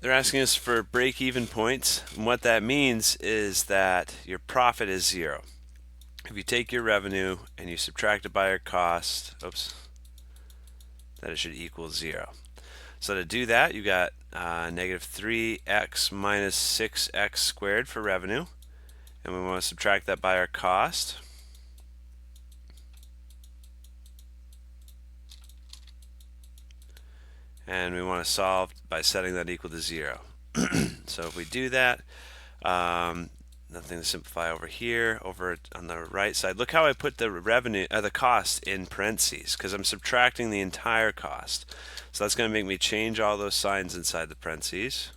they're asking us for break-even points. And what that means is that your profit is 0. If you take your revenue and you subtract it by your cost, that it should equal 0. So to do that, you got negative 3x minus 6x squared for revenue. And we want to subtract that by our cost. And we want to solve by setting that equal to 0. So if we do that, nothing to simplify over here. Over on the right side, look how I put the revenue, the cost in parentheses, because I'm subtracting the entire cost. So that's going to make me change all those signs inside the parentheses.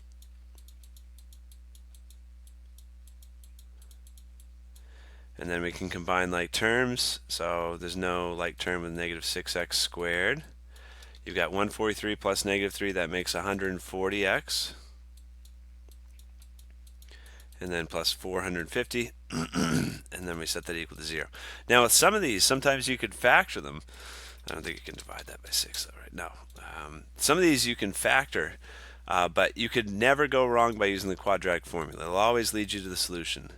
And then we can combine like terms. So there's no like term with negative 6x squared. You've got 143 plus negative 3, that makes 140x. And then plus 450, and then we set that equal to 0. Now with some of these, sometimes you could factor them. I don't think you can divide that by 6 though, right? No. Some of these you can factor, but you could never go wrong by using the quadratic formula. It'll always lead you to the solution.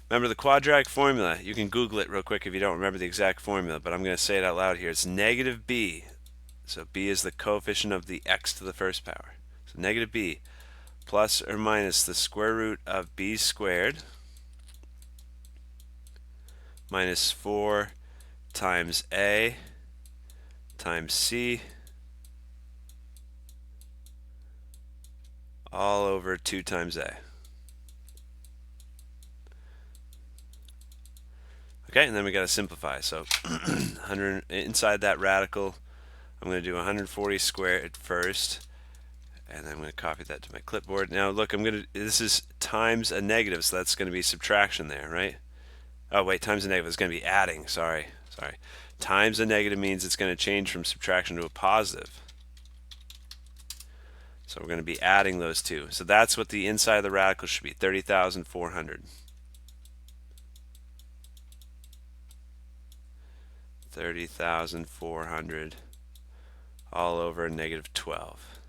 Remember the quadratic formula, you can Google it real quick if you don't remember the exact formula, but I'm going to say it out loud here. It's negative b. So b is the coefficient of the x to the first power. So negative b plus or minus the square root of b squared minus 4 times a times c all over 2 times a. Okay, and then we got to simplify. So 100 inside that radical, I'm going to do 140 squared first, and then I'm going to copy that to my clipboard. Now look, this is times a negative, so that's going to be subtraction there, right? Oh wait, times a negative is going to be adding. Sorry. Times a negative means it's going to change from subtraction to a positive. So we're going to be adding those two. So that's what the inside of the radical should be, 30,400. 30,400 all over negative 12.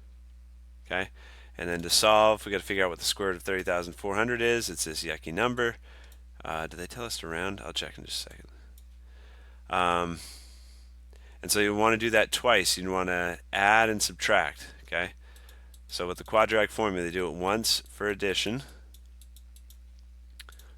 Okay, and then to solve, we got to figure out what the square root of 30,400 is. It's this yucky number. Did they tell us to round? I'll check in just a second. And so you want to do that twice. You want to add and subtract. Okay, so with the quadratic formula, they do it once for addition.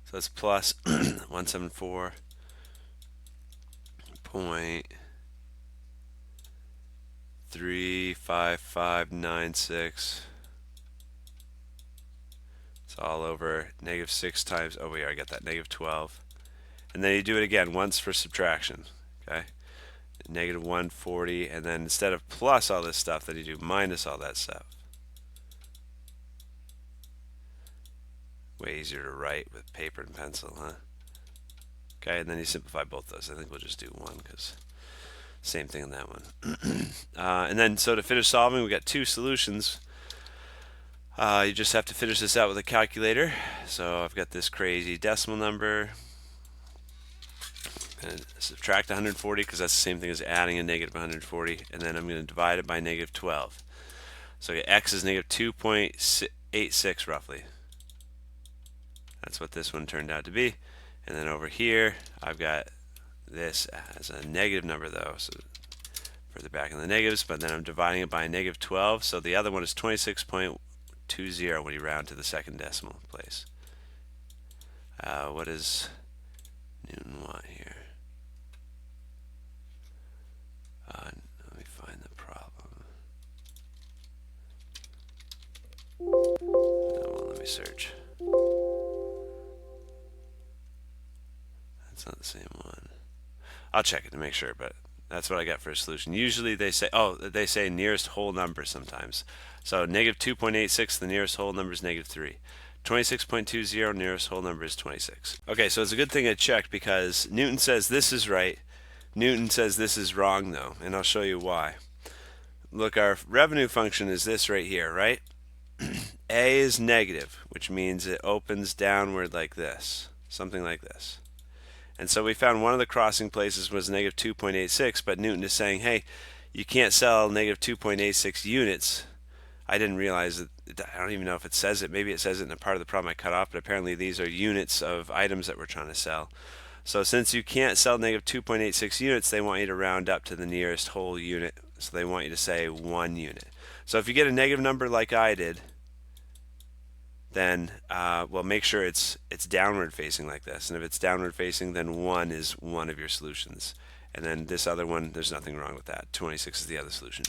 So that's plus 174.35596. It's all over negative 6 times, oh, we already got that, negative 12. And then you do it again once for subtraction. Okay, negative 140, and then instead of plus all this stuff, then you do minus all that stuff. Way easier to write with paper and pencil, huh? Okay, and then you simplify both those. I think we'll just do one because same thing on that one. And then so to finish solving, we got two solutions. You just have to finish this out with a calculator. So I've got this crazy decimal number. And subtract 140 because that's the same thing as adding a negative 140, and then I'm going to divide it by negative 12. So x is negative 2.86 roughly. That's what this one turned out to be. And then over here I've got this as a negative number though, so further back in the negatives, but then I'm dividing it by negative 12, so the other one is 26.20 when you round to the second decimal place. What does Newton want here? Let me find the problem. Oh, well, let me search. That's not the same one. I'll check it to make sure, but that's what I got for a solution. Usually they say nearest whole number sometimes. So negative 2.86, the nearest whole number is negative 3. 26.20, nearest whole number is 26. Okay, so it's a good thing I checked because Newton says this is right. Newton says this is wrong though, and I'll show you why. Look, our revenue function is this right here, right? A is negative, which means it opens downward like this, something like this. And so we found one of the crossing places was negative 2.86, but Newton is saying, hey, you can't sell negative 2.86 units. I didn't realize that I don't even know if it says it. Maybe it says it in a part of the problem I cut off, but apparently these are units of items that we're trying to sell. So since you can't sell negative 2.86 units, they want you to round up to the nearest whole unit. So they want you to say 1 unit. So if you get a negative number like I did, then well, make sure it's downward facing like this. And if it's downward facing, then 1 is one of your solutions. And then this other one, there's nothing wrong with that. 26 is the other solution.